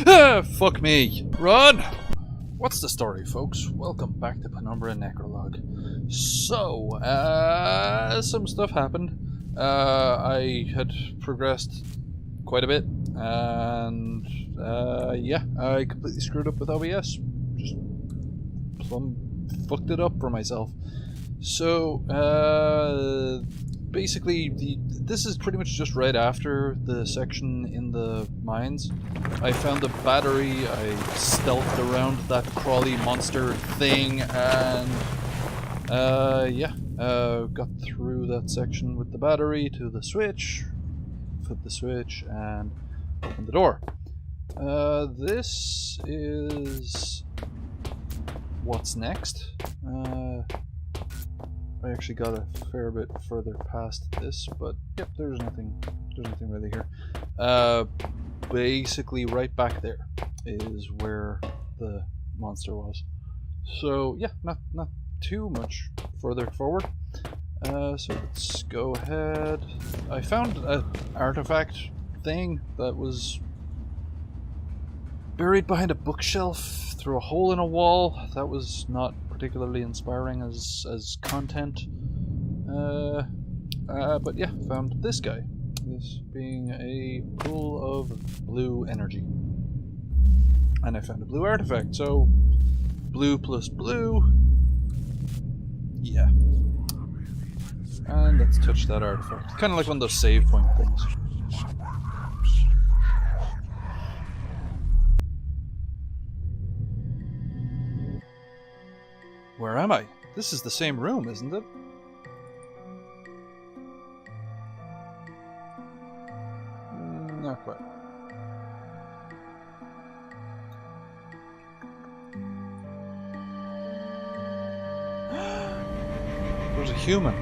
Ah, fuck me. Run! What's the story, folks? Welcome back to Penumbra and Necrologue. So, some stuff happened. I had progressed quite a bit, and yeah, I completely screwed up with OBS. Just plumb fucked it up for myself. So, basically, this is pretty much just right after the section in the mines. I found a battery, I stealthed around that crawly monster thing, and yeah, got through that section with the battery to the switch, flip the switch, and open the door. This is what's next. I actually got a fair bit further past this, but yep, there's nothing really here. Basically right back there is where the monster was. So yeah, not too much further forward. So let's go ahead. I found an artifact thing that was buried behind a bookshelf through a hole in a wall. That was not particularly inspiring as content. But yeah, found this guy. This being a pool of blue energy. And I found a blue artifact, so blue plus blue. Yeah. And let's touch that artifact. Kind of like one of those save point things. Where am I? This is the same room, isn't it? Not quite. There's a human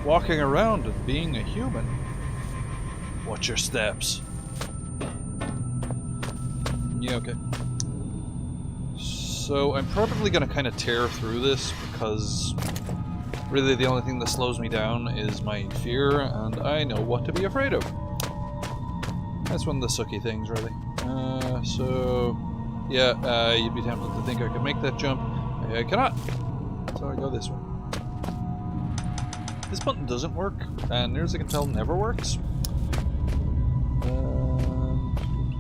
walking around and being a human. Watch your steps. Yeah, okay. So I'm probably going to kind of tear through this because really the only thing that slows me down is my fear, and I know what to be afraid of. That's one of the sucky things, really. So yeah, you'd be tempted to think I could make that jump. I cannot. So I go this way. This button doesn't work, and near as I can tell, never works.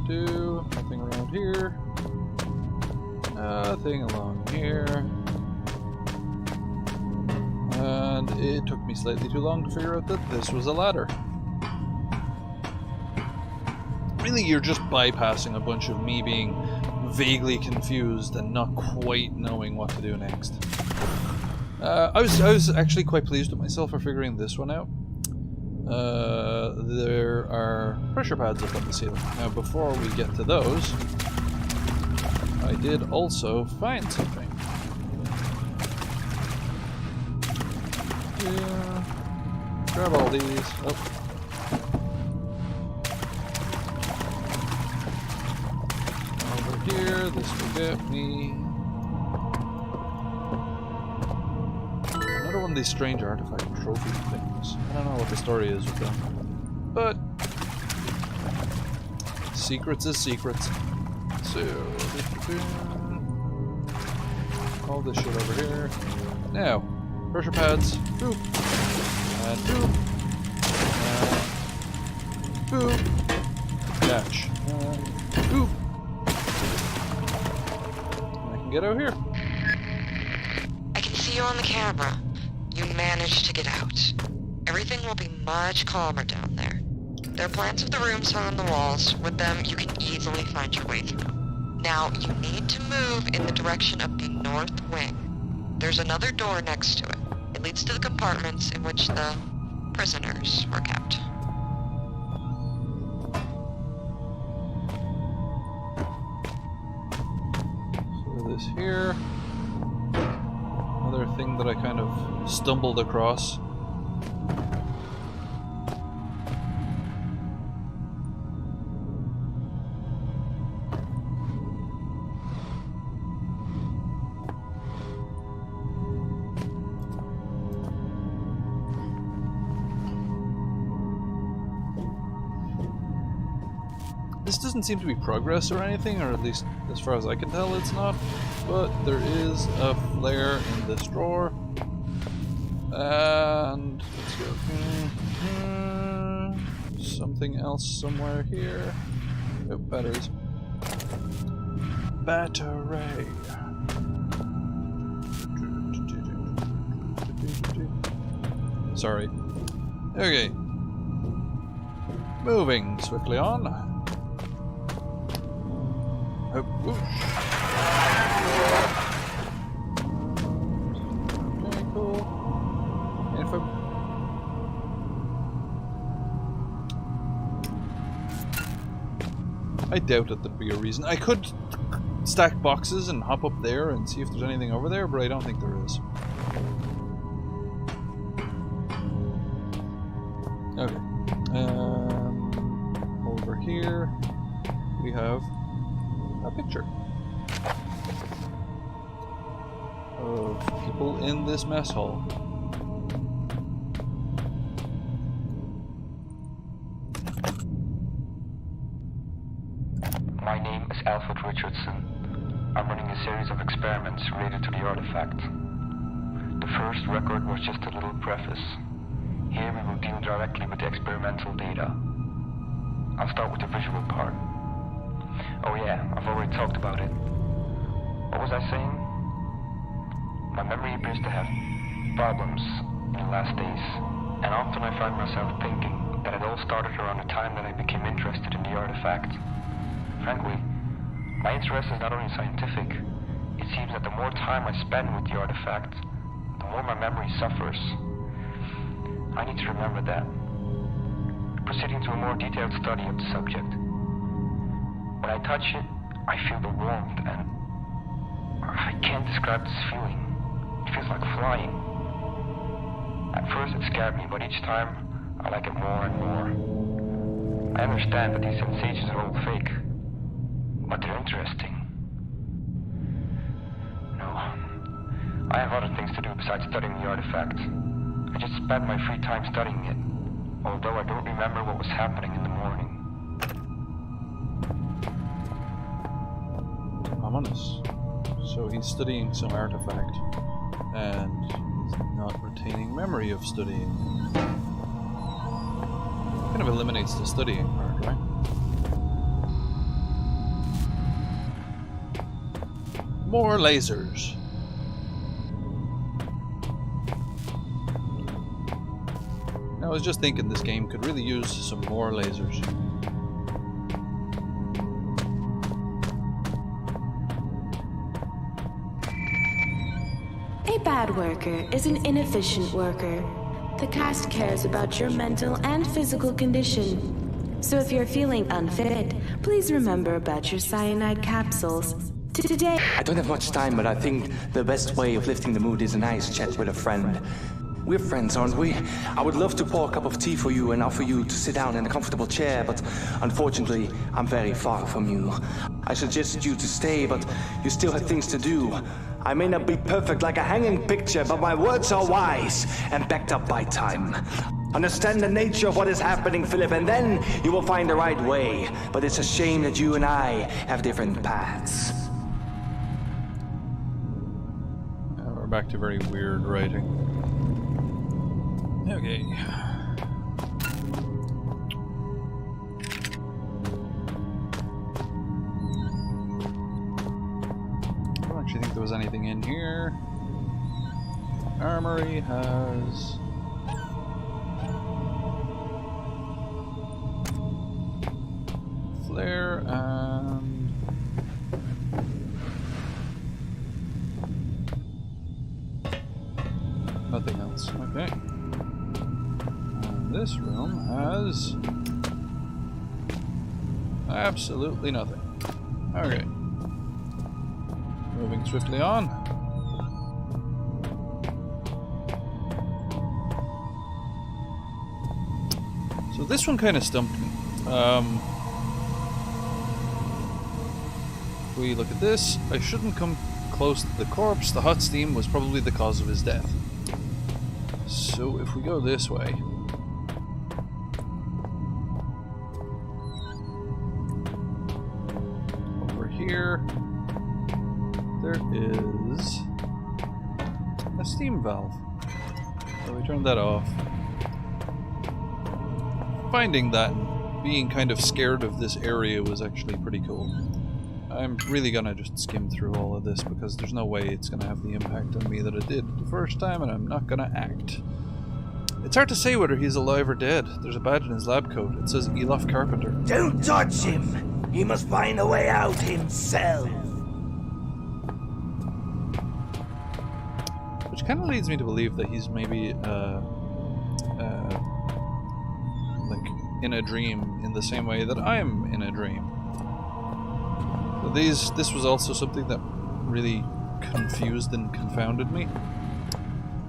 Nothing around here. Nothing along here. And it took me slightly too long to figure out that this was a ladder. Really, you're just bypassing a bunch of me being vaguely confused and not quite knowing what to do next. I was actually quite pleased with myself for figuring this one out. There are pressure pads up on the ceiling. Now, before we get to those, I did also find something. Yeah. Grab all these. Oh. Over here, this will get me. Another one of these strange artifact trophy things. I don't know what the story is with them. But secrets is secrets. So all this shit over here. Now, pressure pads, boop, and boop, and boop, catch, and boop. And I can get out here. I can see you on the camera. You managed to get out. Everything will be much calmer down there. There are plans of the rooms hung on the walls. With them, you can easily find your way through. Now, you need to move in the direction of the north wing. There's another door next to it. It leads to the compartments in which the prisoners were kept. So this here. Another thing that I kind of stumbled across. doesn't seem to be progress or anything, or at least as far as I can tell it's not, but there is a flare in this drawer. And let's go. Something else somewhere here. Oh, batteries. Battery. Sorry. Okay. Moving swiftly on. Oh, okay, cool. Info. I doubt that there'd be a reason. I could stack boxes and hop up there and see if there's anything over there, but I don't think there is. Okay. Over here we have a picture of people in this mess hall. My name is Alfred Richardson. I'm running a series of experiments related to the artifact. The first record was just a little preface. Here we will deal directly with the experimental data. I'll start with the visual part. Oh yeah, I've already talked about it. What was I saying? My memory appears to have problems in the last days, and often I find myself thinking that it all started around the time that I became interested in the artifact. Frankly, my interest is not only scientific. It seems that the more time I spend with the artifact, the more my memory suffers. I need to remember that. Proceeding to a more detailed study of the subject. When I touch it, I feel the warmth, and I can't describe this feeling. It feels like flying. At first it scared me, but each time I like it more and more. I understand that these sensations are all fake, but they're interesting. No, I have other things to do besides studying the artifact. I just spent my free time studying it, although I don't remember what was happening in the morning. Ominous. So he's studying some artifact, and he's not retaining memory of studying. Kind of eliminates the studying part, right? More lasers. I was just thinking this game could really use some more lasers. A bad worker is an inefficient worker. The cast cares about your mental and physical condition. So if you're feeling unfit, please remember about your cyanide capsules. Today... I don't have much time, but I think the best way of lifting the mood is a nice chat with a friend. We're friends, aren't we? I would love to pour a cup of tea for you and offer you to sit down in a comfortable chair, but unfortunately, I'm very far from you. I suggest you to stay, but you still have things to do. I may not be perfect like a hanging picture, but my words are wise and backed up by time. Understand the nature of what is happening, Philip, and then you will find the right way. But it's a shame that you and I have different paths. We're back to very weird writing. Okay. I don't actually think there was anything in here. Armory has... flare and... nothing else. Okay. This room has absolutely nothing. Okay. Moving swiftly on. So this one kind of stumped me. If we look at this, I shouldn't come close to the corpse. The hot steam was probably the cause of his death. So if we go this way... here, there is a steam valve. So we turned that off. Finding that and being kind of scared of this area was actually pretty cool. I'm really gonna just skim through all of this because there's no way it's gonna have the impact on me that it did the first time, and I'm not gonna act. It's hard to say whether he's alive or dead. There's a badge in his lab coat. It says Elof Carpenter. Don't touch him! He must find a way out himself! Which kind of leads me to believe that he's maybe, like, in a dream in the same way that I'm in a dream. So this was also something that really confused and confounded me.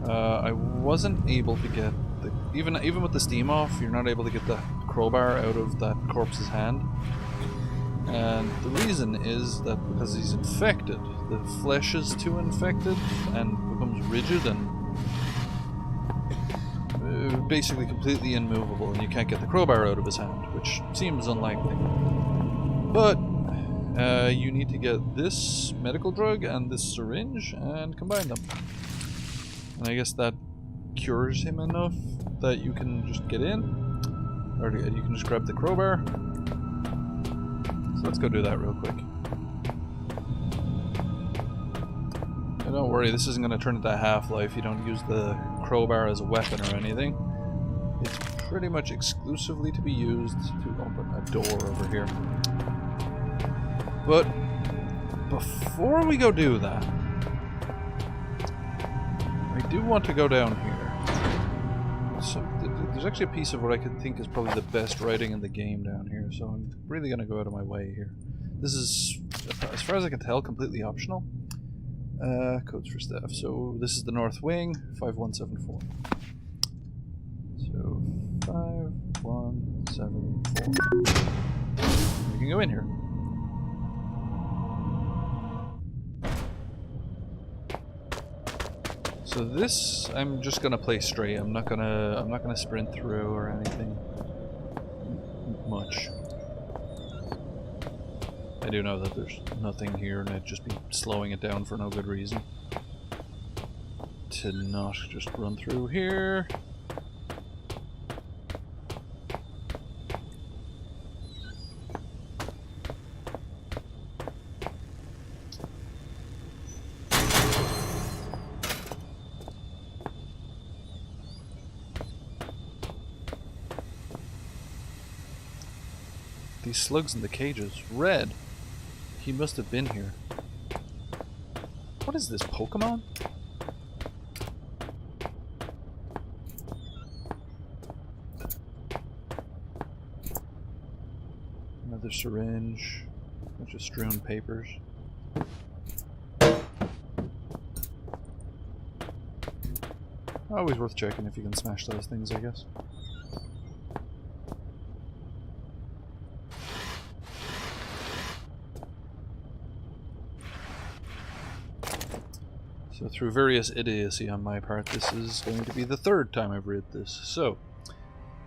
I wasn't able to get the even with the steam off, you're not able to get the crowbar out of that corpse's hand. And the reason is that because he's infected, the flesh is too infected and becomes rigid and basically completely immovable, and you can't get the crowbar out of his hand, which seems unlikely. But you need to get this medical drug and this syringe and combine them. And I guess that cures him enough that you can just get in, or you can just grab the crowbar. So let's go do that real quick. And don't worry, this isn't going to turn into Half-Life. You don't use the crowbar as a weapon or anything. It's pretty much exclusively to be used to open a door over here. But before we go do that, I do want to go down here. So there's actually a piece of what I could think is probably the best writing in the game down here, so I'm really going to go out of my way here. This is, as far as I can tell, completely optional. Codes for staff. So this is the North Wing, 5174. So 5174. We can go in here. So this, I'm just gonna play straight. I'm not gonna sprint through or anything much. I do know that there's nothing here, and I'd just be slowing it down for no good reason. To not just run through here. These slugs in the cages. Red. He must have been here. What is this, Pokemon? Another syringe. A bunch of strewn papers. Always worth checking if you can smash those things, I guess. So through various idiocy on my part, this is going to be the third time I've read this. So,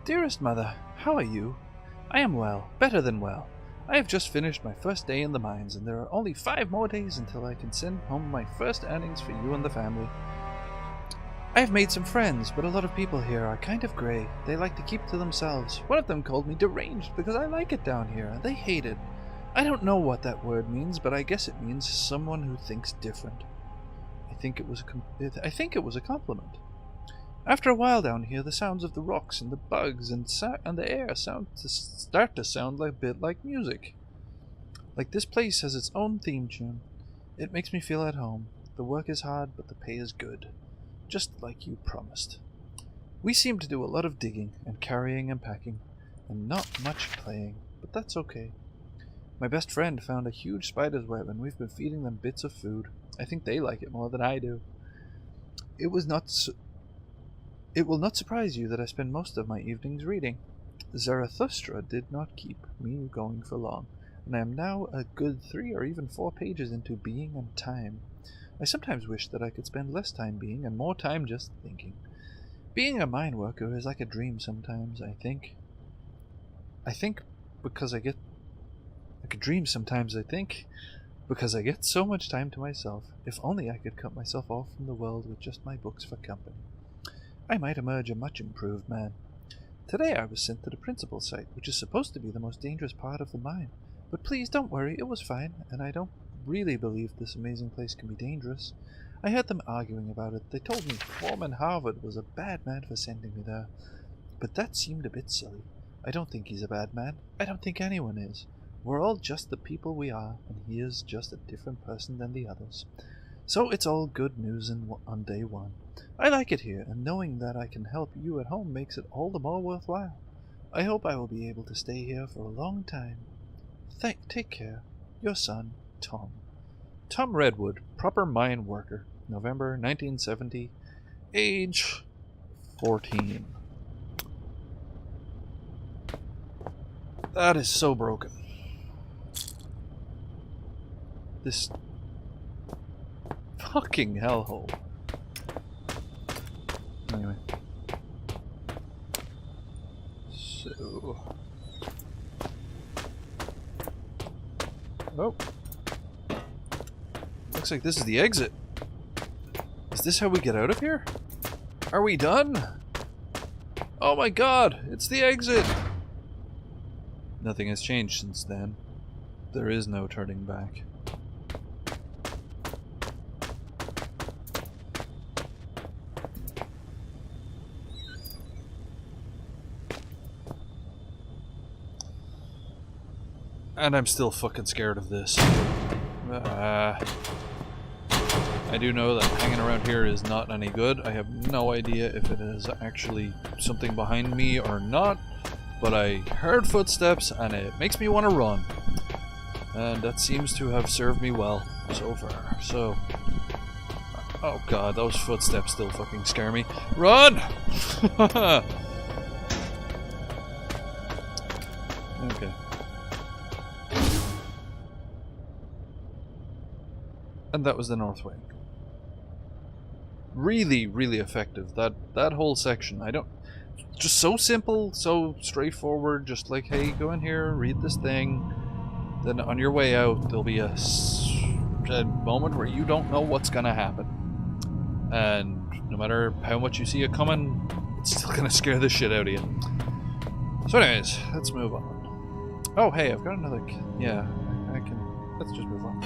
dearest mother, how are you? I am well, better than well. I have just finished my first day in the mines, and there are only 5 more days until I can send home my first earnings for you and the family. I have made some friends, but a lot of people here are kind of grey. They like to keep to themselves. One of them called me deranged because I like it down here, and they hate it. I don't know what that word means, but I guess it means someone who thinks different. I think it was a compliment. After a while down here, the sounds of the rocks and the bugs and the air start to sound a bit like music. Like this place has its own theme tune. It makes me feel at home. The work is hard, but the pay is good. Just like you promised. We seem to do a lot of digging and carrying and packing, and not much playing, but that's okay. My best friend found a huge spider's web, and we've been feeding them bits of food. I think they like it more than I do. It will not surprise you that I spend most of my evenings reading. Zarathustra did not keep me going for long, and I am now a good 3 or even 4 pages into Being and Time. I sometimes wish that I could spend less time being and more time just thinking. Being a mine worker is like a dream sometimes, I think. Because I get like a dream sometimes, I think. because I get so much time to myself. If only I could cut myself off from the world with just my books for company. I might emerge a much improved man. Today I was sent to the principal site, which is supposed to be the most dangerous part of the mine. But please don't worry, it was fine, and I don't really believe this amazing place can be dangerous. I heard them arguing about it. They told me Foreman Harvard was a bad man for sending me there. But that seemed a bit silly. I don't think he's a bad man. I don't think anyone is. We're all just the people we are, and he is just a different person than the others. So it's all good news on day one. I like it here, and knowing that I can help you at home makes it all the more worthwhile. I hope I will be able to stay here for a long time. Take care. Your son, Tom. Tom Redwood, proper mine worker. November 1970. Age 14. That is so broken. This fucking hellhole. Anyway. So... Oh. Looks like this is the exit. Is this how we get out of here? Are we done? Oh my god, it's the exit! Nothing has changed since then. There is no turning back. And I'm still fucking scared of this. I do know that hanging around here is not any good. I have no idea if it is actually something behind me or not, but I heard footsteps and it makes me want to run. And that seems to have served me well so far. So, oh god, those footsteps still fucking scare me. Run! Okay. And that was the North Wing. Really, really effective. That whole section. Just so simple, so straightforward. Just like, hey, go in here, read this thing. Then on your way out, there'll be a moment where you don't know what's gonna happen. And no matter how much you see it coming, it's still gonna scare the shit out of you. So anyways, let's move on. Oh, hey, I've got another... Yeah, I can... Let's just move on.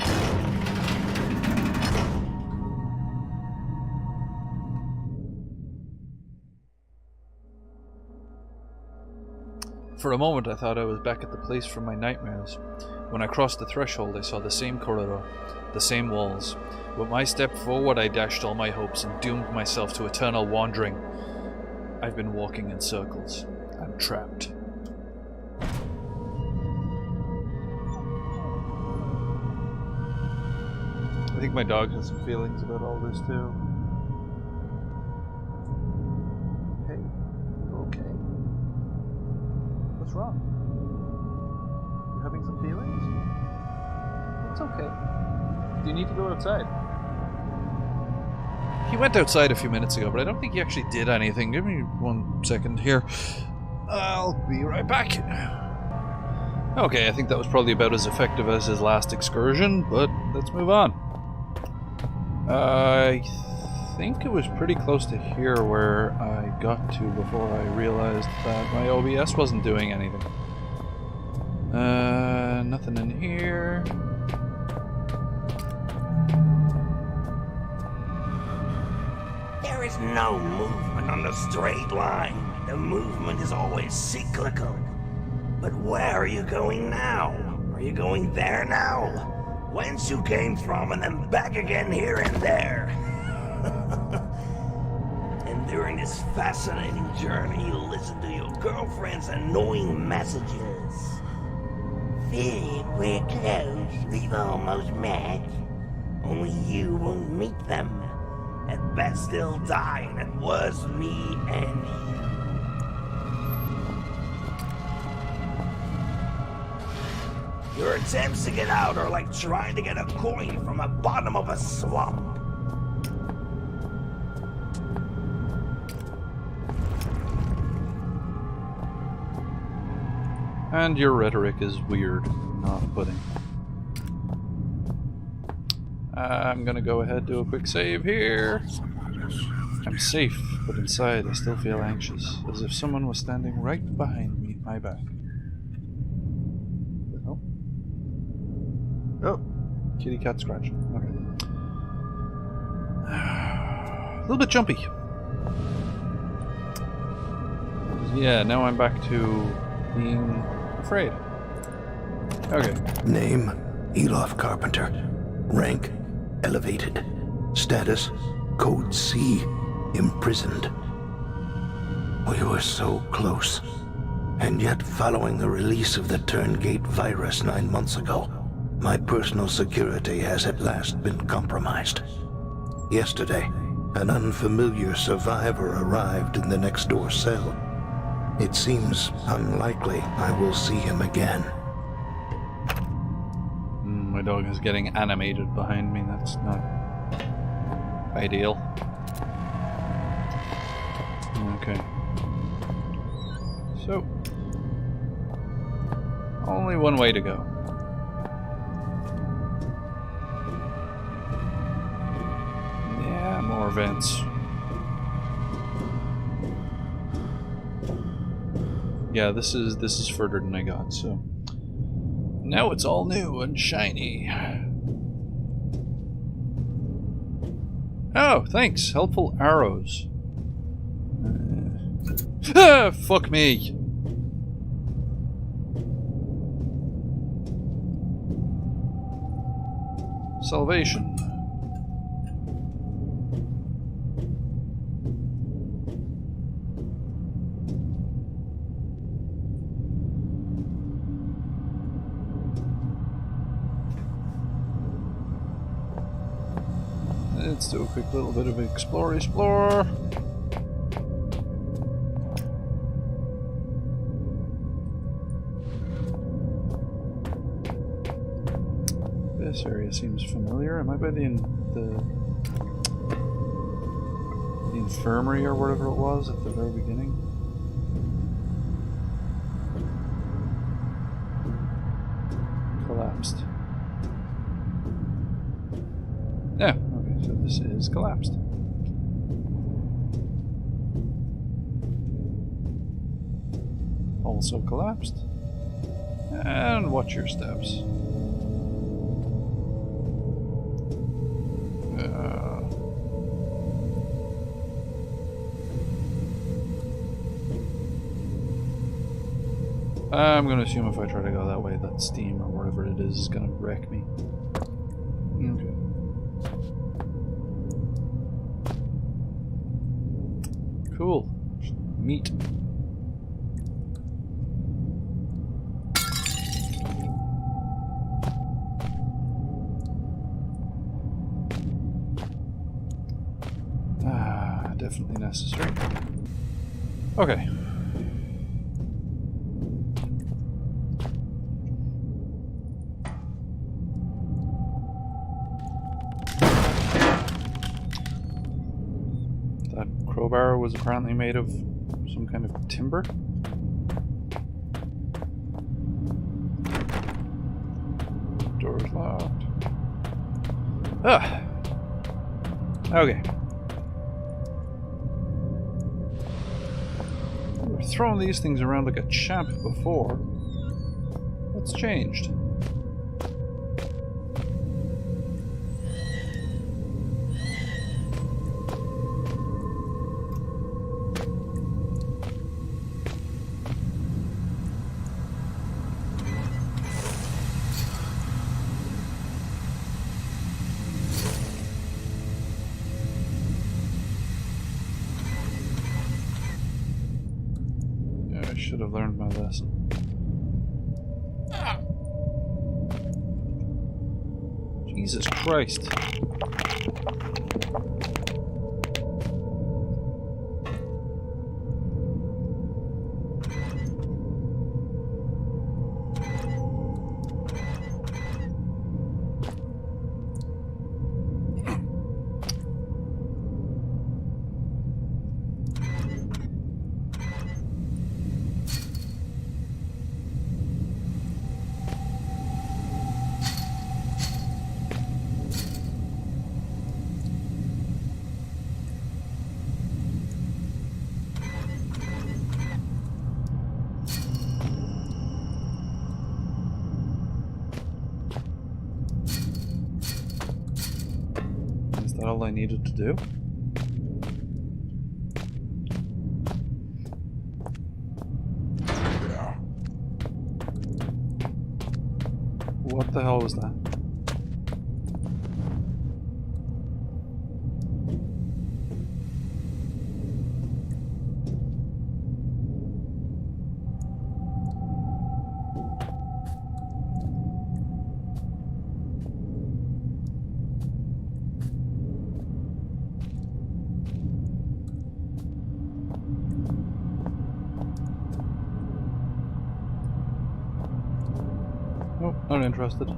For a moment I thought I was back at the place from my nightmares. When I crossed the threshold I saw the same corridor, the same walls. With my step forward I dashed all my hopes and doomed myself to eternal wandering. I've been walking in circles. I'm trapped. I think my dog has some feelings about all this too. Hey, you okay? What's wrong? You having some feelings? It's okay. Do you need to go outside? He went outside a few minutes ago, but I don't think he actually did anything. Give me 1 second here. I'll be right back. Okay, I think that was probably about as effective as his last excursion, but let's move on. I think it was pretty close to here where I got to before I realized that my OBS wasn't doing anything. Nothing in here. There is no movement on the straight line. The movement is always cyclical. But where are you going now? Are you going there now? Whence you came from and then back again here and there. And during this fascinating journey, you listen to your girlfriend's annoying messages. Philip, we're close. We've almost met. Only you won't meet them. At best they'll die, and at worst me and you. Your attempts to get out are like trying to get a coin from the bottom of a swamp. And your rhetoric is weird, not pudding. I'm gonna go ahead, do a quick save here. I'm safe, but inside I still feel anxious, as if someone was standing right behind me, my back. Oh. Oh. Kitty cat scratching. Okay. A little bit jumpy. Yeah, now I'm back to being afraid. Okay. Name, Elof Carpenter. Rank, elevated. Status, Code C, imprisoned. We were so close. And yet, following the release of the Turngate virus 9 months ago, my personal security has at last been compromised. Yesterday, an unfamiliar survivor arrived in the next door cell. It seems unlikely I will see him again. My dog is getting animated behind me. That's not ideal. Okay. So, only one way to go. Yeah, more vents. Yeah, this is further than I got, so now it's all new and shiny. Oh, thanks. Helpful arrows. Ah, fuck me. Salvation. Let's do a quick little bit of explore. This area seems familiar. Am I by the infirmary or whatever it was at the very beginning? Collapsed. Yeah. So this is collapsed. Also collapsed. And watch your steps. I'm gonna assume if I try to go that way, that steam or whatever it is gonna wreck me. Okay. Cool. Meat. Ah, definitely necessary. Okay. Crowbar was apparently made of some kind of timber. Door's locked. Ah! Okay. We were throwing these things around like a champ before. What's changed? Should have learned my lesson. Jesus Christ. that all I needed to do? What the hell was that? Oh, not interested.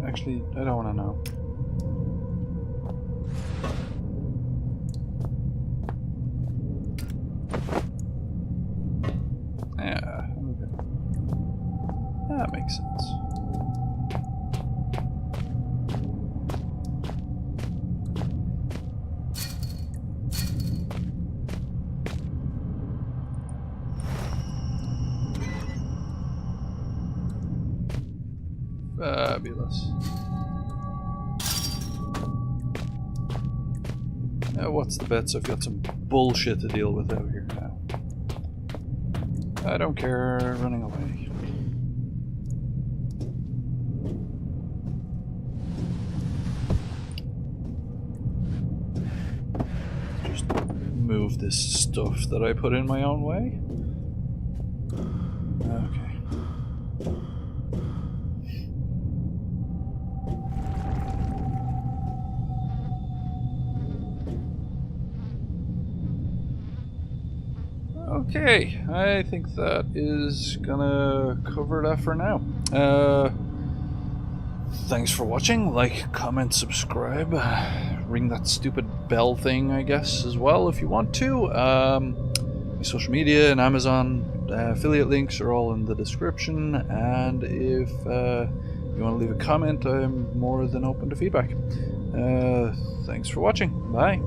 Actually, I don't want to know. Yeah, okay. That makes sense. Fabulous. What's the bets? I've got some bullshit to deal with out here now. I don't care, running away. Just move this stuff that I put in my own way. Okay. Okay, I think that is gonna cover that for now. Thanks for watching. Like, comment, subscribe. Ring that stupid bell thing, I guess, as well if you want to. My social media and Amazon affiliate links are all in the description. And if you want to leave a comment, I'm more than open to feedback. Thanks for watching. Bye.